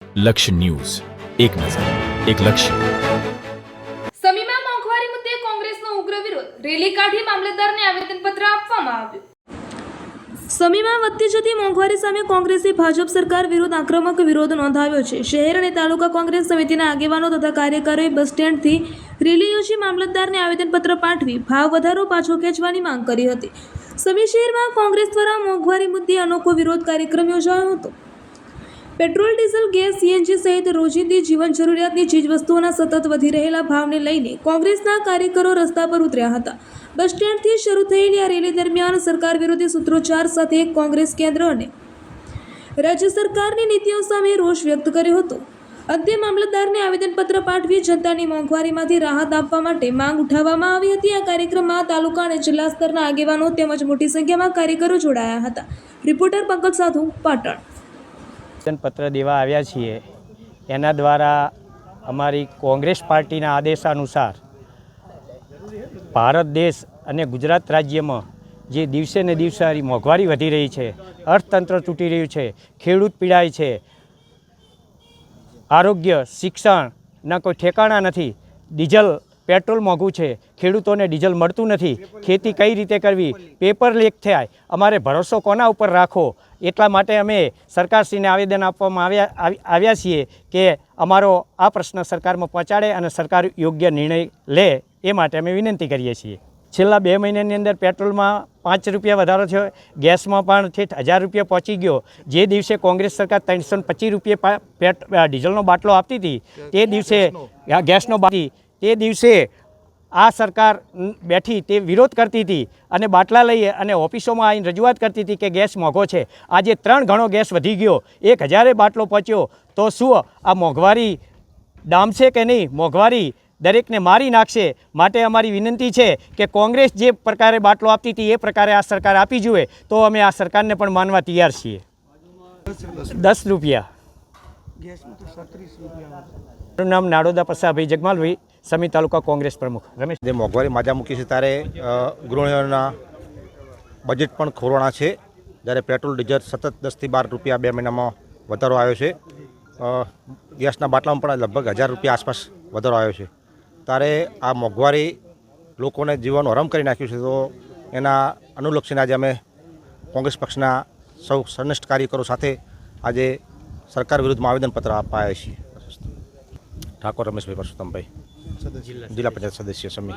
લક્ષ્ય ન્યૂઝ, એક નજર, એક લક્ષ્ય. સમીમાં મોંઘવારી મુદ્દે કોંગ્રેસનો ઉગ્ર વિરોધ, રેલી કાઢી મામલતદારને આવેદનપત્ર આપવામાં આવ્યું. સમીમાં વધતી જતી મોંઘવારી સામે કોંગ્રેસે ભાજપ સરકાર વિરુદ્ધ આક્રમક વિરોધ નોંધાવ્યો છે. શહેર અને તાલુકા કોંગ્રેસ સમિતિના આગેવાનો તથા કાર્યકરોએ બસ સ્ટેન્ડથી રેલી યોજી મામલતદારને આવેદનપત્ર પાઠવી ભાવ વધારો પાછો ખેંચવાની માંગ કરી હતી. સમી શહેરમાં કોંગ્રેસ દ્વારા મોંઘવારી મુદ્દે અનોખો વિરોધ કાર્યક્રમ યોજાયો હતો. પેટ્રોલ, ડીઝલ, ગેસ, સીએનજી સહિત રોજિંદી જીવન જરૂરિયાતની ચીજવસ્તુઓના સતત વધી રહેલા ભાવને લઈને કોંગ્રેસના કાર્યકરો રસ્તા પર ઉતર્યા હતા. બસ સ્ટેન્ડથી શરૂ થયેલી આ રેલી દરમિયાન સરકાર વિરોધી સૂત્રોચ્ચાર સાથે કોંગ્રેસ કેન્દ્ર અને રાજ્ય સરકારની નીતિઓ સામે રોષ વ્યક્ત કર્યો હતો. અંતે મામલતદારને આવેદનપત્ર પાઠવી જનતાની મોંઘવારીમાંથી રાહત આપવા માટે માંગ ઉઠાવવામાં આવી હતી. આ કાર્યક્રમમાં તાલુકા અને જિલ્લા સ્તરના આગેવાનો તેમજ મોટી સંખ્યામાં કાર્યકરો જોડાયા હતા. રિપોર્ટર પંકજ સાધુ, પાટણ. પત્ર દેવા આવ્યા છીએ. એના દ્વારા અમારી કોંગ્રેસ પાર્ટીના આદેશ અનુસાર ભારત દેશ અને ગુજરાત રાજ્યમાં જે દિવસે ને દિવસે મોંઘવારી વધી રહી છે, અર્થતંત્ર તૂટી રહ્યું છે, ખેડૂત પીડાય છે, આરોગ્ય, શિક્ષણના કોઈ ઠેકાણા નથી, ડીઝલ પેટ્રોલ મોંઘું છે, ખેડૂતોને ડીઝલ મળતું નથી, ખેતી કઈ રીતે કરવી, પેપર લીક થાય, અમારે ભરોસો કોના ઉપર રાખો. એટલા માટે અમે સરકારશ્રીને આવેદન આપવામાં આવ્યા છીએ કે અમારો આ પ્રશ્ન સરકારમાં પહોંચાડે અને સરકાર યોગ્ય નિર્ણય લે, એ માટે અમે વિનંતી કરીએ છીએ. છેલ્લા 2 મહિનાની અંદર પેટ્રોલમાં 5 રૂપિયા વધારો થયો, ગેસમાં પણ ઠેઠ 1000 રૂપિયા પહોંચી ગયો. જે દિવસે કોંગ્રેસ સરકાર 325 રૂપિયા ડીઝલનો બાટલો આપતી હતી, તે દિવસે ગેસનો બાટલો, તે દિવસે આ સરકાર બેઠી તે વિરોધ કરતી હતી અને બાટલા લઈ અને ઓફિસોમાં આવીને રજૂઆત કરતી હતી કે ગેસ મોંઘો છે. આજે 3 ગણો ગેસ વધી ગયો, 1000 બાટલો પહોંચ્યો, તો શું આ મોંઘવારી ડામશે કે નહીં? મોંઘવારી દરેકને મારી નાખશે. માટે અમારી વિનંતી છે કે કોંગ્રેસ જે પ્રકારે બાટલો આપતી હતી એ પ્રકારે આ સરકાર આપી જોઈએ, તો અમે આ સરકારને પણ માનવા તૈયાર છીએ. 10 રૂપિયા. મારું નામ નાડોદા પ્રસાદભાઈ જગમાલભાઈ, સમી તાલુકા કોંગ્રેસ પ્રમુખ. રમેશ. જે મોંઘવારી માજા મૂકી છે ત્યારે ગૃહિણીઓના બજેટ પણ ખોરવાણા છે. જ્યારે પેટ્રોલ ડીઝલ સતત 10 થી 12 રૂપિયા 2 મહિનામાં વધારો આવ્યો છે. ગેસના બાટલામાં પણ લગભગ 1000 રૂપિયા આસપાસ વધારો આવ્યો છે. ત્યારે આ મોંઘવારી લોકોને જીવવાનું હરામ કરી નાખ્યું છે. તો એના અનુલક્ષીને આજે અમે કોંગ્રેસ પક્ષના સૌ સનિષ્ઠ કાર્યકરો સાથે આજે સરકાર વિરુદ્ધમાં આવેદનપત્ર આપવા આવ્યા છીએ. ઠાકોર રમેશભાઈ પરસોત્તમભાઈ, જિલ્લા પંચાયત સદસ્ય સમી.